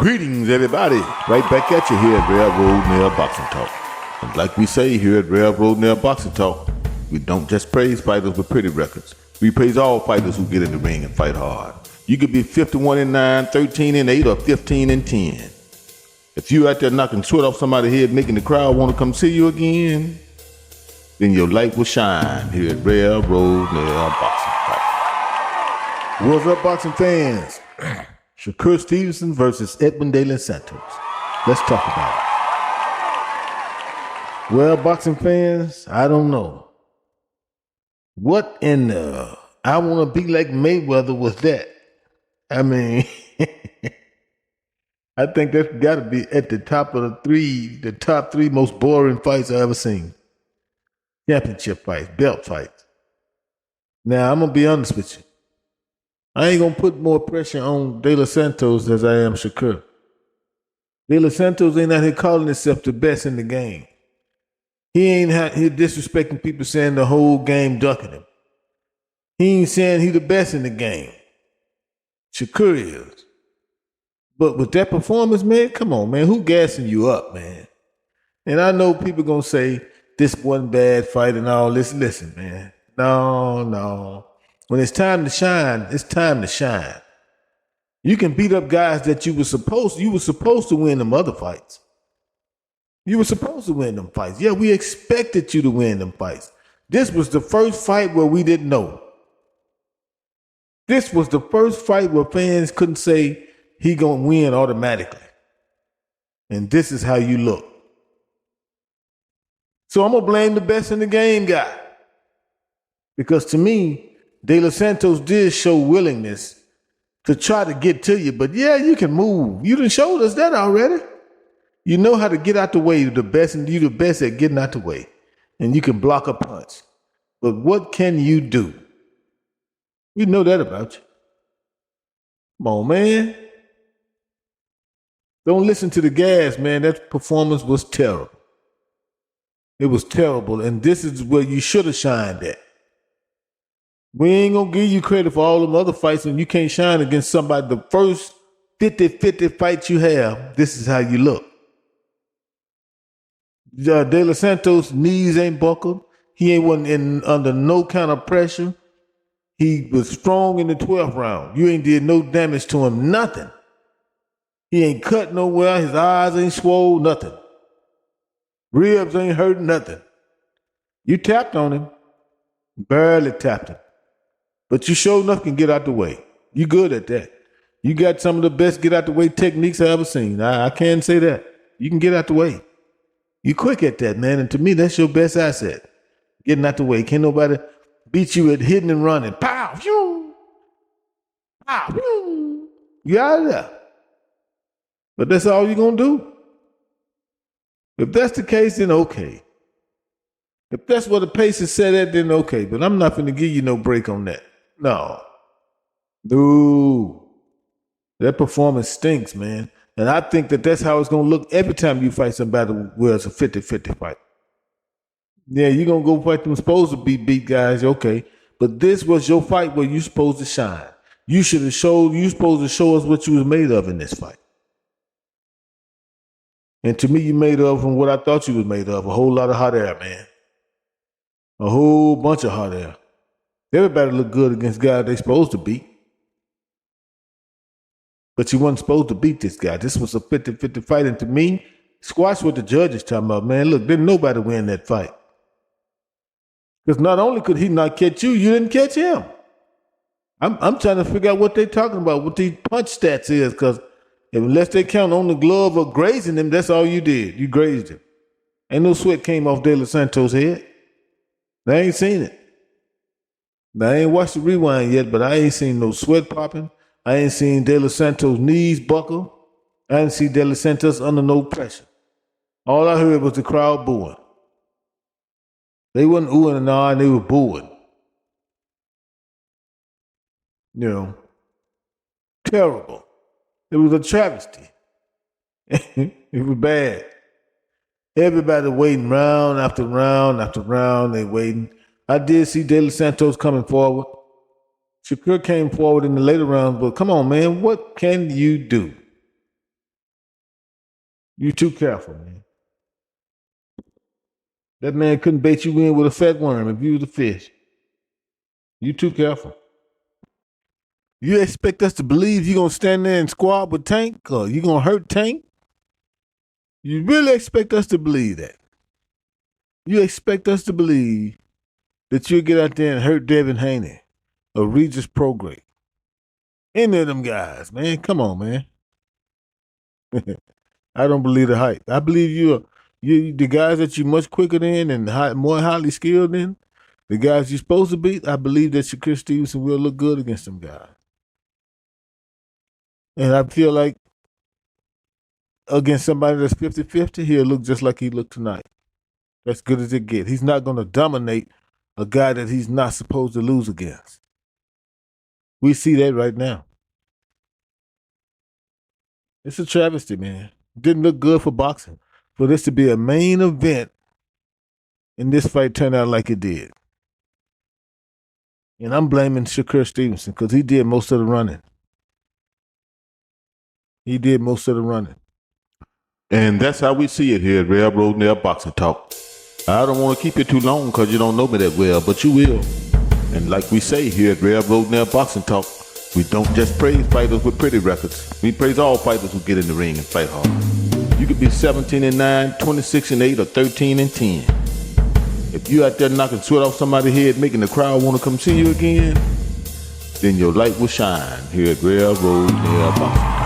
Greetings, everybody. Right back at you here at Railroad Nail Boxing Talk. And like we say here at Railroad Nail Boxing Talk, we don't just praise fighters with pretty records. We praise all fighters who get in the ring and fight hard. You could be 51-9, 13-8, or 15-10. If you out there knocking sweat off somebody's head, making the crowd want to come see you again, then your light will shine here at Railroad Nail Boxing Talk. What's up, boxing fans? Shakur'S Stevenson versus Edwin De Los Santos. Let's talk about it. Well, boxing fans, I don't know. What in the I want to be like Mayweather was that? I mean, I think that's got to be at the top of the top three most boring fights I've ever seen. Championship fights, belt fights. Now, I'm going to be honest with you. I ain't going to put more pressure on De Los Santos as I am Shakur. De Los Santos ain't out here calling himself the best in the game. He disrespecting people saying the whole game ducking him. He ain't saying he the best in the game. Shakur is. But with that performance, man, come on, man. Who gassing you up, man? And I know people going to say this wasn't bad fight and all this. Listen, man. No. When it's time to shine, it's time to shine. You can beat up guys that you were supposed to win them other fights. You were supposed to win them fights. Yeah, we expected you to win them fights. This was the first fight where we didn't know. This was the first fight where fans couldn't say he gonna win automatically. And this is how you look. So I'm gonna blame the best in the game guy. Because to me, De Los Santos did show willingness to try to get to you. But yeah, you can move. You done showed us that already. You know how to get out the way. You're the best, and you're the best at getting out the way. And you can block a punch. But what can you do? We know that about you. Come on, man. Don't listen to the gas, man. That performance was terrible. It was terrible. And this is where you should have shined at. We ain't going to give you credit for all them other fights when you can't shine against somebody. The first 50-50 fight you have, this is how you look. De Los Santos' knees ain't buckled. He wasn't under no kind of pressure. He was strong in the 12th round. You ain't did no damage to him, nothing. He ain't cut nowhere. His eyes ain't swole, nothing. Ribs ain't hurt, nothing. You tapped on him. Barely tapped him. But you sure enough can get out the way. You good at that. You got some of the best get out the way techniques I ever seen. I can say that. You can get out the way. You quick at that, man. And to me, that's your best asset. Getting out the way. Can't nobody beat you at hitting and running. Pow! Phew! Pow! Phew! You out of there. But that's all you're going to do. If that's the case, then okay. If that's what the pace is set at, then okay. But I'm not going to give you no break on that. No. That performance stinks, man. And I think that's how it's going to look every time you fight somebody where it's a 50-50 fight. Yeah, you're going to go fight them supposed to be beat guys, okay. But this was your fight where you're supposed to shine. You supposed to show us what you was made of in this fight. And to me, you made of from what I thought you was made of. A whole lot of hot air, man. A whole bunch of hot air. Everybody look good against guys they supposed to beat. But you wasn't supposed to beat this guy. This was a 50-50 fight. And to me, squash what the judges talking about, man. Look, didn't nobody win that fight. Because not only could he not catch you, you didn't catch him. I'm trying to figure out what they talking about, what these punch stats is, because unless they count on the glove or grazing him, that's all you did. You grazed him. Ain't no sweat came off De Los Santos' head. I ain't seen it. Now, I ain't watched the rewind yet, but I ain't seen no sweat popping. I ain't seen De Los Santos' knees buckle. I ain't seen De Los Santos under no pressure. All I heard was the crowd booing. They wasn't oohing and ahhing, they were booing. You know, terrible. It was a travesty. It was bad. Everybody waiting round after round after round. They waiting. I did see De Los Santos coming forward. Shakur came forward in the later rounds, but come on, man, what can you do? You too careful, man. That man couldn't bait you in with a fat worm if you was a fish. You too careful. You expect us to believe you gonna stand there and squab with Tank, or you gonna hurt Tank? You really expect us to believe that? You expect us to believe that you'll get out there and hurt Devin Haney or Regis Prograde? Any of them guys, man. Come on, man. I don't believe the hype. I believe you the guys that you're much quicker than and more highly skilled than, the guys you're supposed to beat. I believe that Shakur Stevenson will look good against them guys. And I feel like against somebody that's 50-50, he'll look just like he looked tonight. As good as it gets. He's not going to dominate a guy that he's not supposed to lose against. We see that right now. It's a travesty, man. Didn't look good for boxing. For this to be a main event and this fight turned out like it did. And I'm blaming Shakur Stevenson because he did most of the running. He did most of the running. And that's how we see it here at Railroad Nail Boxing Talk. I don't want to keep it too long because you don't know me that well, but you will. And like we say here at Railroad Nail Boxing Talk, we don't just praise fighters with pretty records. We praise all fighters who get in the ring and fight hard. You could be 17-9, 26-8, or 13-10. If you out there knocking sweat off somebody's head, making the crowd want to come see you again, then your light will shine here at Railroad Nail Boxing Talk.